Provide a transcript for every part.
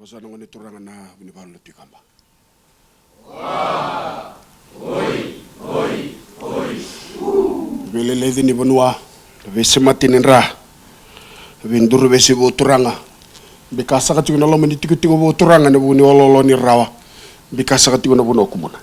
Wasana ngone turanga na bini balu tikamba. Bele lezi ni bonua, vese matinenra, vinduru vese bo turanga. Bikasa kati kuna loma ni tiku bo turanga ne buni ololo ni rawa. Bikasa kati kuna bono kumuna.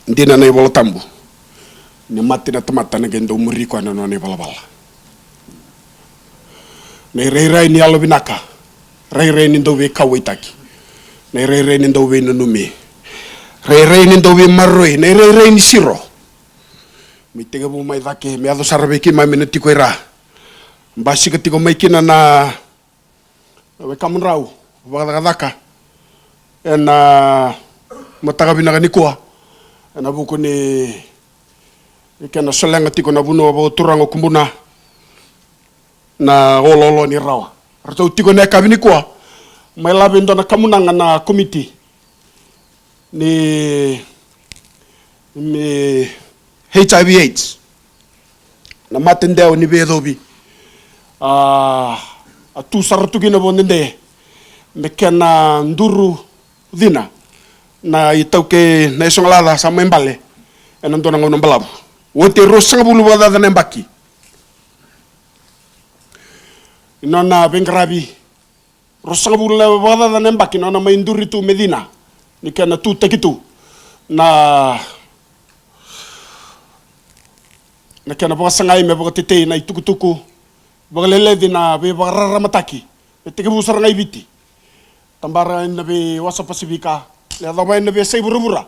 Ndina na ibola tambu. Ni matina tamata na gendo muri kwa na ne balabala. Na rei ni alo binaka. Rei ni ndo we kawaitaki. Na rei ni ndo we nanumi. Rei ni ndo we maroi. Na rei ni siro. Mitega bu mai dake me ado sarabeki mai meneti ko ira. Mbasi ketiko mai kina na we kamunrau. Bagadaka. Na mataga binaka nikua. Na buku ni ikena solenga tiko na buno bo turango kumbuna na ololo ni rawa. Rato tiko na kabini kwa mai labi ndo na kamunanga na komiti ni HIV AIDS na matendeo ni bedobi tu saratu kina bonde me kena nduru dina na itauke na isongalada sa membale ena ndo na ngono mbalabu wote rosanga bulu bada na mbaki inona bengrabi rosanga bulu bada na mbaki nona mainduri tu medina nikana tu takitu na kana baka me baka tete na itukutuku baka lele dina be baka raramataki teke busara ngai biti tambara na be wasa pasifika le adaba na be sai burubura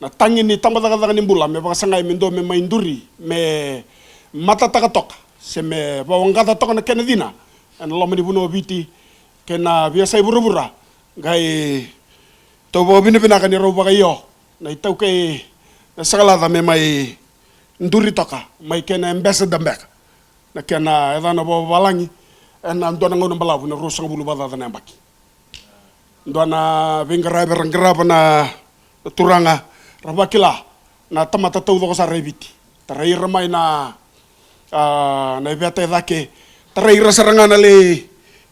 na tangi ni tamba daga ni mbula me baka sangai me ndo me mainduri me mata taka toka se me bawangata toka na kena dina en lo mani buno biti kena be sai burubura gai to bo bina bina kan ro baka yo na itau ke na sagala da me mai nduri toka mai kena mbesa dambeka na kena edana bo balangi en andona ngono mbalabu na rosanga bulu bada na mbaki ndona bengrabe rangraba na turanga rabakila na tamata tau do sa rebiti taraira mai na beta dake taraira saranga na le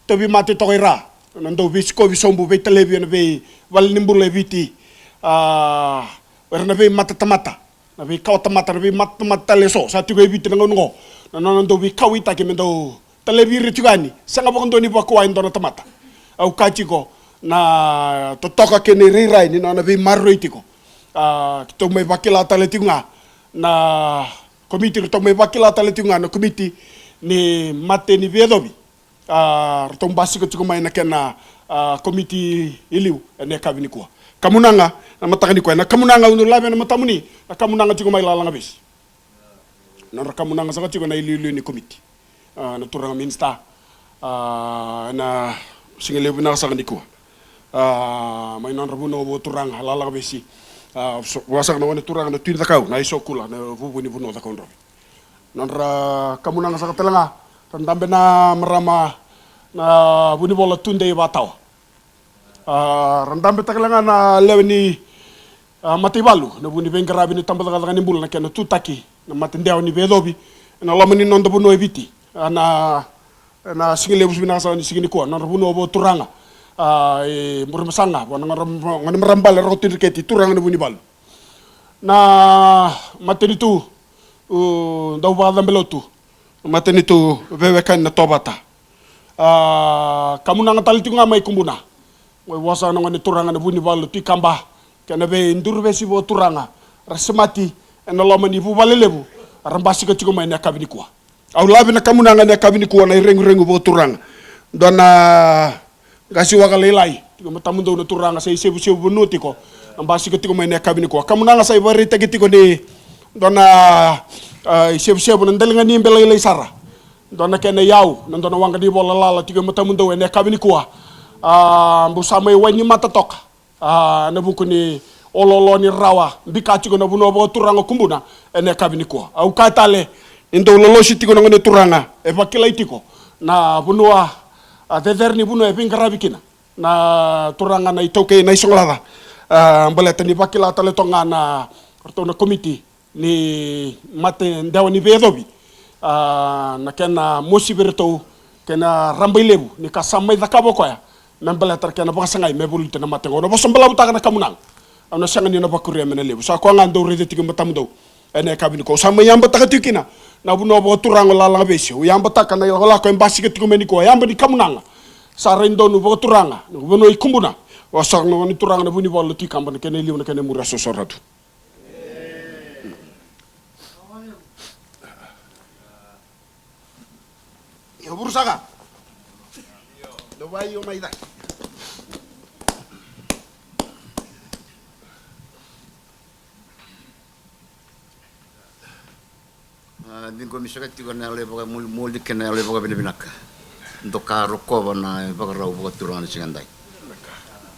tobi mate toira nando bisko bisombu be television be valnimbule biti werna be mata tamata na be kawtamata be mata leso sa tigo biti ngo na nando be kawita ke mendo televiri tugani sanga bokondo ni bakwa indona tamata au kachiko na totoka ke ni rirai ni na be marroitiko kito mai bakila taletinga na komiti kito mai bakila taletinga na komiti ni mate ni bedobi rtong basi ko mai na kena komiti iliu ene kabini kwa kamunanga na matakani kwa na kamunanga unu labe na matamuni na kamunanga tiko mai lalanga bis na kamunanga sa tiko na iliu ni komiti na turanga minsta na singele bina sa kwa may non rabuno bo turang halala besi wasak na wani turang na tuin takau na isokula na bubu ni buno takau robi non ra kamunang sa katelanga tandambe na marama na buni bola tunde batao randambe takalanga na lewni matibalu na buni bengrabi ni tambal daga ni bul na ken tutaki na matendew ni bedobi na lamani non do buno ebiti na singile bus bina sa ni sigini ko non rabuno bo turanga murmasanga wana ngani marambal rotin keti turang na bunibal na matenitu daw badam belotu matenitu bewekan na tobata kamu nang taliti nga mai kumbuna wasa ngani turang na bunibal ti kamba kana be ndurbe si bo turanga rasmati en lomani bu balelebu rambasi ko tigo mai na kabini kwa aw labi na kamu nang na kabini kwa na rengu bo turanga dona gasi wakalelai tiko matamundo na turanga sai sebu bunuti ko ambasi ko tiko mai na kabini ko kamunanga sai bari tagi tiko ni dona sebu nandalinga ni mbelai sara dona kene yaw nandona wanga di bola lala tiko matamundo na kabini ko mbu samay wani mata toka na buku ni ololo ni rawa bikachi ko na buno bo turanga kumbuna ene kabini ko au katale indo lolo tiko ngone turanga e bakilai tiko na bunua ni buno e pingarabikina na turanga na itoke na isonglada mbaleta ni bakila tale tonga na komiti ni mate ndawa ni bedobi na kena mosi bereto kena rambai lebu ni kasamai dakabo koya membela tar kena basangai mebulu tena matengo no bosombela butaka na kamunang ana sanga ni na bakuria mena lebu sa ko ngando rede tigo matamdo ene kabini ko sama yamba takatikina na buno bo turango lala besi o yamba takana yola ko embasi ke tigo meni ko yamba di kamunang sa rendo no bo turanga no bono ikumbuna o sa no ni turanga na buni bollo ti kamba kene liu na kene mura sosoratu yo bursaga do bayo mai dai din komisa kati ko na le boga mul dik na le boga binabinak do karo ko na boga raw boga turang ni singandai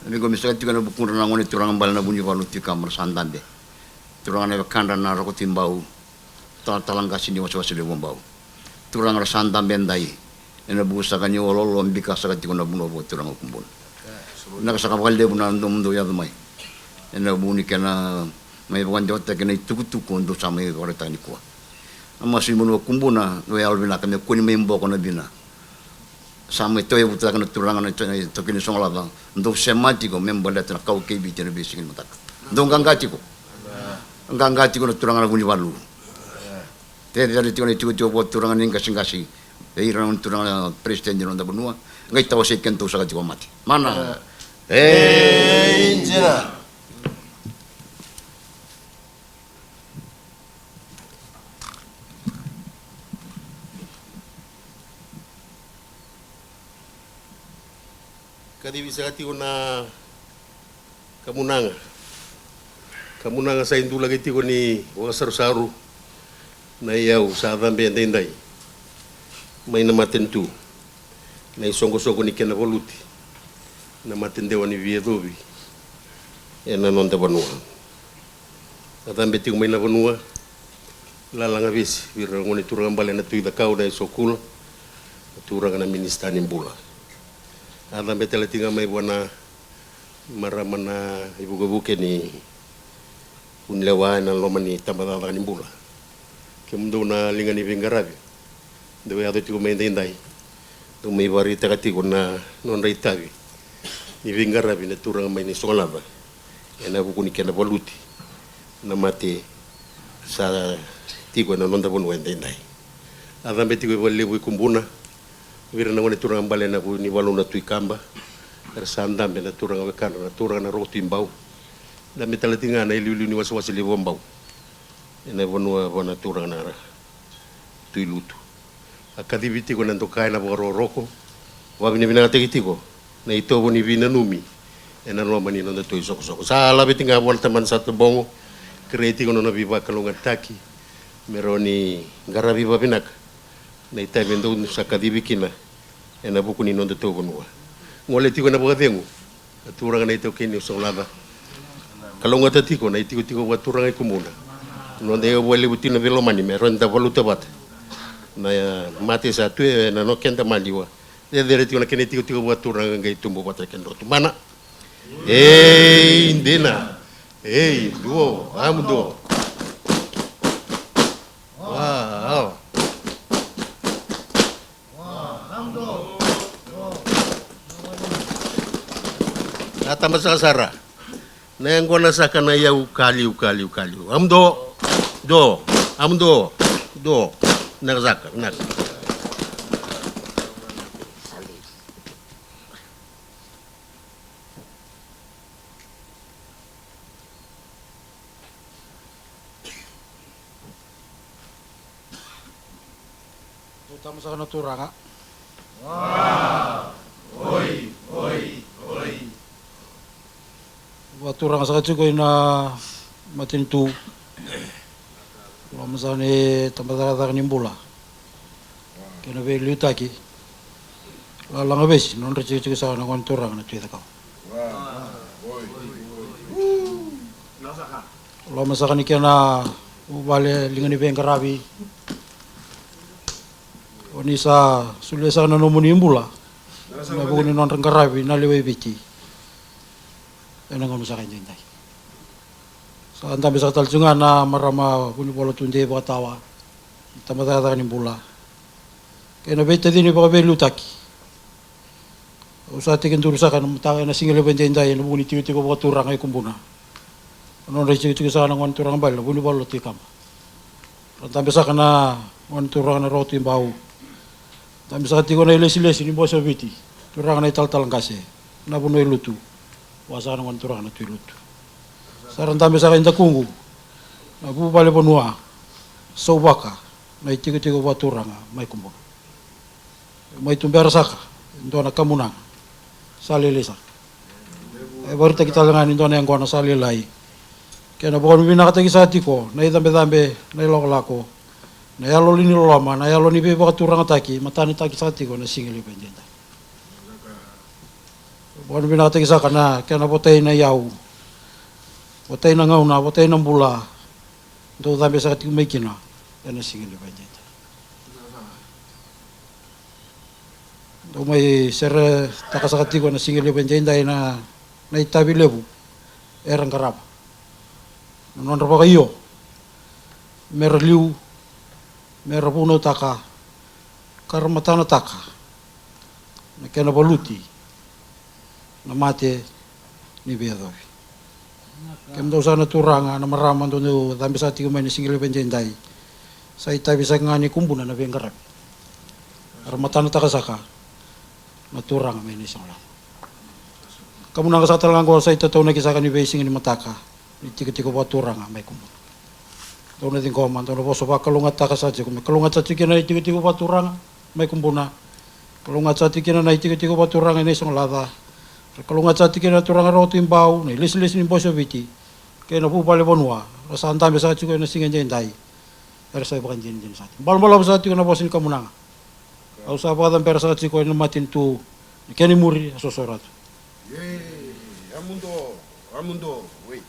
din komisa kati ko na bukun na ngoni turang bal na bunyi balu ti kamar sandande turang na kanda na ro timbau talang kasini waso waso le bombau turang ra sandam bendai ena busa kanyo lolo mbika sakati ko na buno bo turang kumbun na kasaka balde bunan dum do ya mai ena buni kana mai bukan jota kana tuku ndo samai ko retani ko amasi mono kumbuna no ya albina kame kuni membo kono bina samai toy buta kana turanga na to kini songola ba ndo semantiko membo la tana kau ke bi tene bisikin matak ndo ngangati ko no turanga na buni balu te dari tiko tiko bo turanga ninga singasi e ran turanga presidente no da bunua ngai tawo se kento sa tiko mati mana injina kadi bisa hati na kamunanga sa indula lagi tiko ni saru na iau sa adambe ndendai mai na matentu na isongo ni kena voluti na matendewa ni viedovi ena nonda banua adambe tiko mai na banua lalanga visi vira ngoni turanga bale na tuida kau na isokula turanga na ministani mbula ada betela tinga mai buana maramana ibu buke ni unlewa na lomani tambada ni bula kemundo na linga ni vingarabi dewe ado tigo mai ndai do mai bari takati na non reitavi ni vingarabi na turanga mai ni solava ena buku ni kena voluti na mate sa tigo na nonda bonu ndai ada betigo lebu kumbuna vira na ngone turanga bale na ni walu na tuikamba tersanda be na turanga wekana na turanga na roti mbau da metala tinga na iliuli ni waswasi le bombau ena bonua bona turanga na tuilutu akadiviti ko nanto kai na boro roko wa bini bina tegitiko na ito boni bina numi ena no mani no to isoko sala betinga bon teman satu bongo kreti ko no na biba kalunga taki meroni garabi babinak na itai vendo sa kadibikina ena buku ni nonde to bonua ngole tiko na bogadengu turanga na ito kini solada kalonga tatiko na itiko wa turanga kumuna nonde yo wale butina velo mani me ronda valuta bat na mate sa tu na no kenta maliwa de tiko na kini tiko wa turanga ngai tumbo batra kendo tu mana indina duo amdo wow tambah sara nengo na sakana ya ukali amdo do nakzaka nak tambah sakana turanga oi waturanga sa ko ina matintu masane tambata ni mbula kena be lutaki la langa bes non rece sa na kon turanga na tuita ka lo masaka ni kena ubale lingani be ngarabi oni sa sulesa na no muni mbula na bu ni non ngarabi na lewe biti ena ngono sa kanya ndai sa anda bisa talcunga na marama puni polo tunde batawa tamatata ni bula kena beta dini pa belu taki usati ken turusa kan mata na single bende ndai no buni tiwi ko turang ay kumbuna non reci ci sana ngon turang bal buni ballo tikam tambe sakana ngon turang na roti bau tambe sakati ko na ilesi ni boso viti turang na tal ngase na buno lutu wasana ngon turang na lutu saran tambe sakanda kungu na bu bale bonua sobaka na tigo wa turang mai kumbuna mai tumbera saka ndona kamunang salilisa baru kita lengan indone yang kona salilai kena bokon bina kata kisati ko na idambe na lako na yalo lini lama na yalo ni be baka turang taki matani taki sati ko na singili penjenta bokon bina kata kisaka na kena botei na yau botei na ngauna botei na bula do dambe sakati kumekina na singili penjenta do mai ser takasakati ko na singili penjenta na itabi lebu erang karap non roba iyo merliu merapuno taka karmatana taka na kena baluti na mate ni beado kem do sana turanga na maraman do dambe sati ko mai singili penjendai sa itabi sa ngani kumbuna na bengarap karmatana taka saka na turanga mai ni sala kamu nang sa talang ko sa itato na kisaka ni basing ni mataka tiko ba turanga mai kumu to na din ko man to bo so ba kalungat ta sa ko kalungat sa tikina tiko ba turanga mai kumbuna kalungat sa tikina na tiko ba turanga ni song lada kalungat sa tikina turanga ro timbau ni lis ni boso viti ke na pu pale bonwa sa andam sa tiko na singen jendai era sa ba jen sa bal sa tiko na bosin kamunanga au sa ba dan persa tiko na matin tu keni muri asosorat amundo, wait.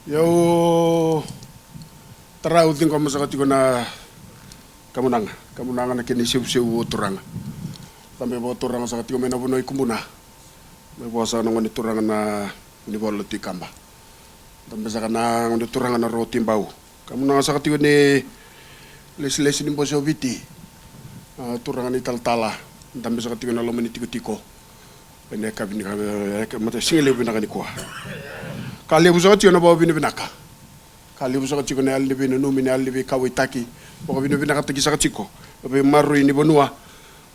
Yo tarau ting ko masakati ko na kamunanga na kini siu turanga tambe bo turanga sakati ko mena bunoy kumbuna may bosa na ngoni turanga na ni bolo tikamba tambe sakana ngoni turanga na roti mbau kamunanga sakati ko ni les ni boso viti turanga ni taltala tambe sakati ko na lomani tiko pene kabini ka mate singele bina ka ni kwa kali buso ti na bo bina binaka kali buso ti ko na alli bina no mini alli be kawitaki bo bina binaka tagi sakati ko be maru ni bonua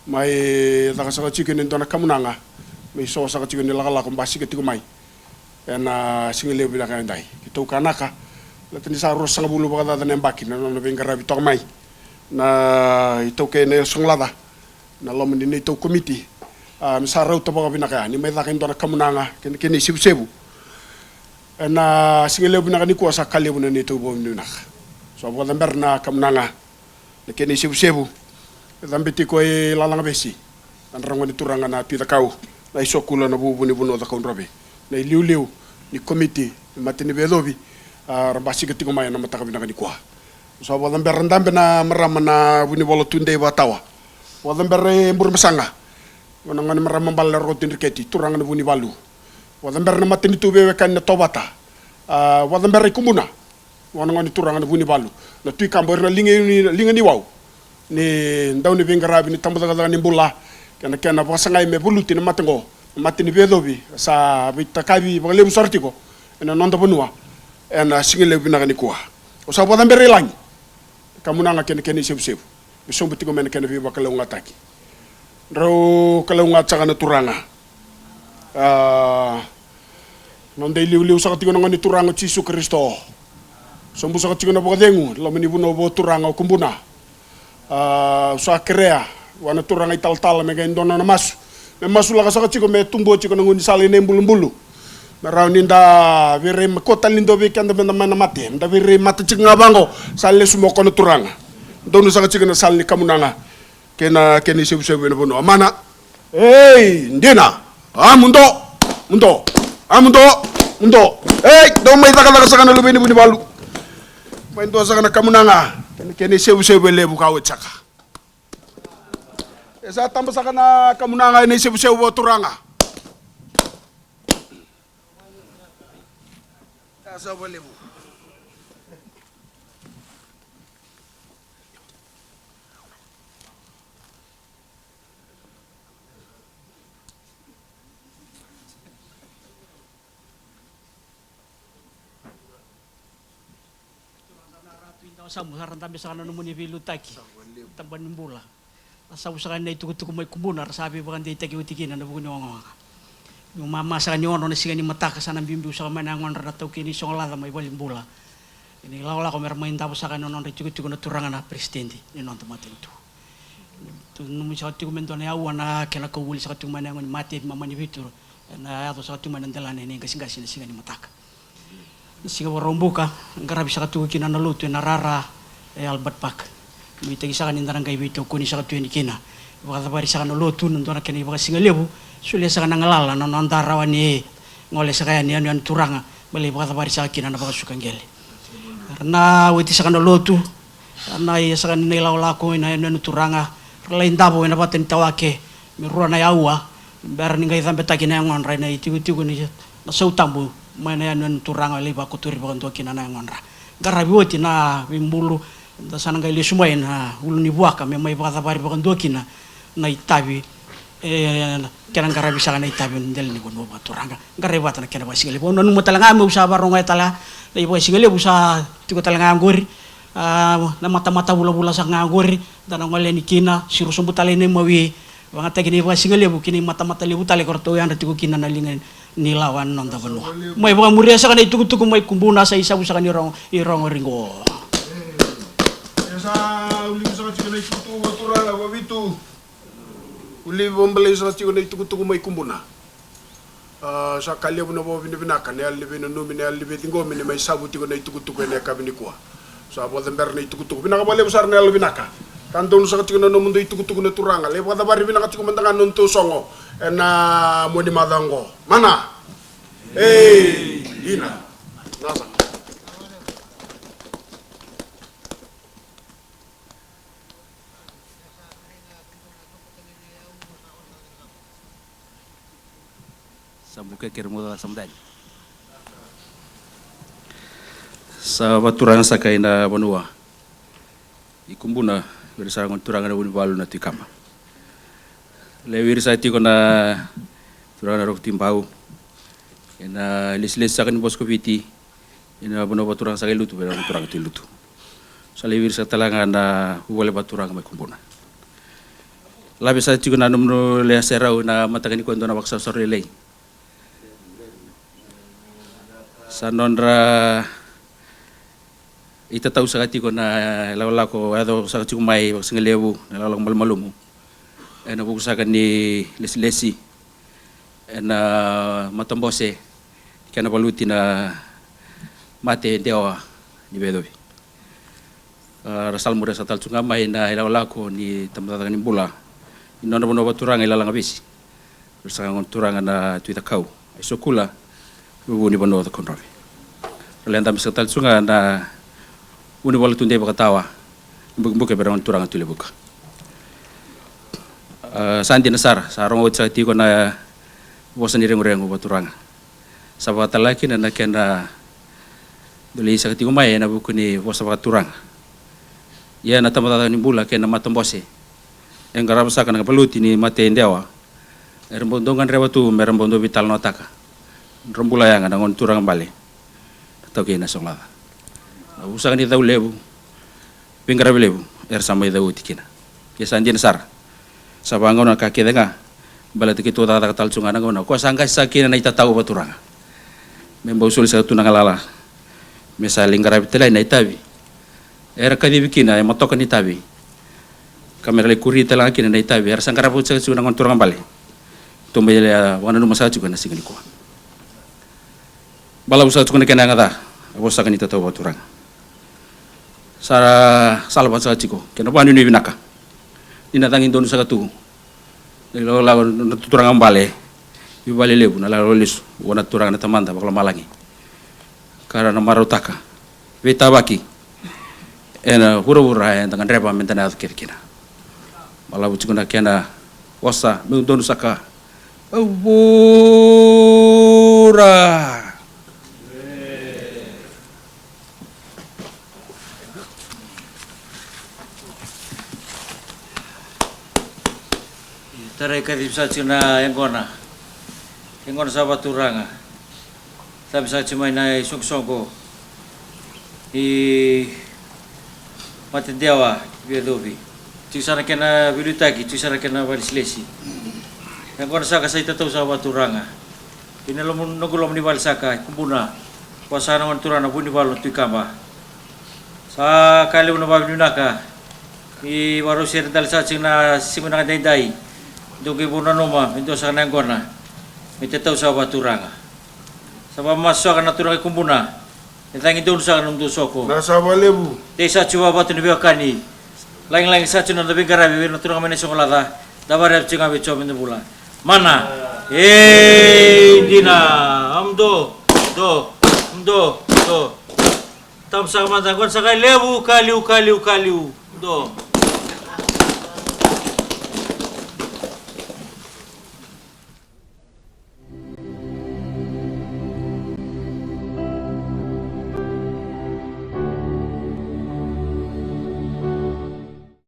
mai daga sakati ko ni dona kamunanga mai so sakati ko ni lagala ko basi ke tiko mai ena singele bina ka ndai kito kanaka latini sa ro sanga bulu ba da nembaki na no be ngarabi to mai na ito ke ne songlada na lomani ni to committee misarau to ba bina ka ni mai da ka dona kamunanga ken ni sibu na singele bina ni ko sa kale buna ni to bo ni nak so bo da berna kamunanga ne ken ni sibu dambiti ko e lalanga besi dan rango ni turanga na pita kau na isokula na bubu ni buno da konrobe na liu ni committee matini belobi rambasi ke mai na mata bina ni ko so bo da berndambe na marama na buni bolo tunde ba tawa bo da berre mbur masanga wana ngani marama balle rotin riketi turanga na buni balu wana berna matini tube kan na tobata wana berre kumuna wana ngani turanga na buni balu na tui kambo na linga ni waw ni ndaw ni bingarabi ni tambo daga ni mbula kena pasanga me buluti na matengo matini bedobi sa bitakabi bagale sorti ko ena nonda bonua ena singile binaga ni kwa o sa bodan bere lang kamuna nga ken seb bisombu tigo men ken bi bakale ngataki ro kala ngataka na turanga non dei liu sa tigo ngani turanga Yesu Kristo sombu sa tigo na bodengu lamani buno bo turanga kumbuna so krea wana turanga tal me gain donna na masu la ka chiko me tumbo chiko ngoni sale ne mbulu na rawni nda vere ko talindo be kanda benda mana mate nda vere mate chiko ngabango sale sumo kono turanga donu sa chiko na sale kamunanga kena sebu ne bono mana ndina mundo do mai daga sakana lu beni buni balu mai do sakana kamunanga kene sebu lebu ka wechaka Sa tamba sa kana kamunanga ni sebu-sebu wa turanga. Asa boleh bu. Samu saran tambe sakana no muni vilu taki tamban mbula sabu sakana itu kutu kumai kumbuna sabi bakan dei taki utikina na buguni wanga no mama sakani ono na sigani mataka sana bimbi usaka mana ngon rata tau kini songola mai bali mbula ini lawla ko mer main tabu sakana non ricu cuku na turanga na presidente ni non tomate itu tu no mi sakati kumento na awa na kena ko wuli sakati mana ngon mati mama ni vitur na ato sakati mana ndelane ni kasingasi sigani mataka siga warombuka ngara bisa katu kina na lutu na rara Albert Park mi tegi saka nindarang kai bito kuni saka tu ni kina wakata bari saka no lutu nondona kene baka singa lebu sulia saka nangalala no antara wani ngole saka ni anu turanga bali wakata bari saka kina na baka suka ngele karena witi saka no lutu karena iya saka ni laula ko ina anu turanga lain tabo ina baten tawake mi ruana yawa bar ni ngai sampe takina ngon raina itu ni na sautambu mana yang turang oleh baku turi bakan tua kina na ngonra garabi woti na bimbulu da sana ngai lesumai na ulu ni buaka me mai baka bari bakan tua kina na itabi kena garabi saka na itabi ndel ni gono ba turanga garabi bata na kena basingale bo nonu matalanga me usa baronga tala lei basingale usa tiko talanga ngori na mata-mata bula-bula sa ngagori dan ngole ni kina siru sumbutale ni mawi wanga tagi ni basingale bu kini mata-mata libu tale korto yang tiko kina na lingen nilawan nonta benua. Mai baka muria sa kanay tuku-tuku mai kumbuna sa isa sa kanay irong ringo. Sa uli sa kanay tuku turala wabitu. Uli bombale sa kanay tuku-tuku mai kumbuna. Sa kalya buna bo binibinakan ya libe no numi ya libe tingo mini mai sabuti kanay tuku-tuku ne kabini kuwa. Sa bo dember ne tuku-tuku binaka bale besar ne binaka. Kanton sa kanay no mundo tuku-tuku ne turanga. Le baka bari binaka tuku mandangan nonto songo. Na moni madango mana ina nasa sambuka kermuda samdani sa baturang sakai na banua ikumbuna bersarang turang na unibalu na tikama lewir sa ti ko na turang na rok timbau ina lisles sa kan bosko piti ina bono baturang sa lutu pero turang ti lutu sa lewir sa talanga na huwale baturang may kumpuna labi sa ti ko na numno le serau na matagani ko na baksa sorrelay sa nonra ita tau sa ti ko na lawala ko ado sa ti ko may baksingalebu na lalang malmalumo na bukusakan ni lesi na matambose kana baluti na mate dewa ni bedovi rasal mura satal tunga mai na ilawala ko ni tamata ni bula inona bono baturang ilalang abisi bersangon turang na tuita kau isokula bubuni bono ta konravi lenda satal tunga na uni bola tunde bakatawa buke berangon turang tule buka sandi nasar sarong otsa ti ko na bosan ni rengo baturanga sabata laki na kena duli sa ti ko mai na buku ni bosa baturanga ya na tamata ni bula kena matambose en garab sa kana peluti ni mate ndewa rembondongan rewatu merembondo vital notaka rembula yang ada ngon turang bale tau kena solada usakan ni tau lebu pinggara lebu samai tau tikina ya sandi nasar sabangon na kaki denga bala tiki tu tata katal cungana ngona ko sangka sakina na ita tahu baturanga memba usul sa tunanga lala mesaling garabi telai na itabi era kadi bikina ya matokan itabi kamera le kuri telang kina na itabi era sangkara pu sa cungana ngon turanga bale tumbe ya wana no masa cungana singani ko bala usul cungana kena ngada abosa kan ita tahu baturanga sara salba sa ciko kena panu ni binaka ina tangin donu sa katu lo lawan turang ambale ibale lebu na la rolis wona turang na tamanda bakla malangi karena marutaka vita baki ena hura-hura yang dengan reba mentana kirkina Wala butikuna kena wasa nundonu saka. Bura. Tarai kadip sa cina Yanggona sa Baturanga. Sabi sa cimay na sungsongko i Matindiawa Biadobi. Cisana kena Bilutaki, cisana kena Balislesi. Yanggona sa kasay tataw sa Baturanga. Pinalom nagulom ni Balsaka kumbuna. Kuasana man turana buni balon tuikamba. Sa kaliw na babinunaka i warusir dal sa cina simuna kadai Dugi puna noma, itu sa Yanggona, itu tahu sa Baturanga. Sabab masuk akan turang kumbuna, itu doon sa kanung dusoko. Nasa Balebu. Desa cuba batu ni biakani, lain sa cina nabi karabi, turang mana sekolah dabar ya cina bicoba itu pula. Mana? Dina, do. Tam sa kamantangkon sa kaliu, do.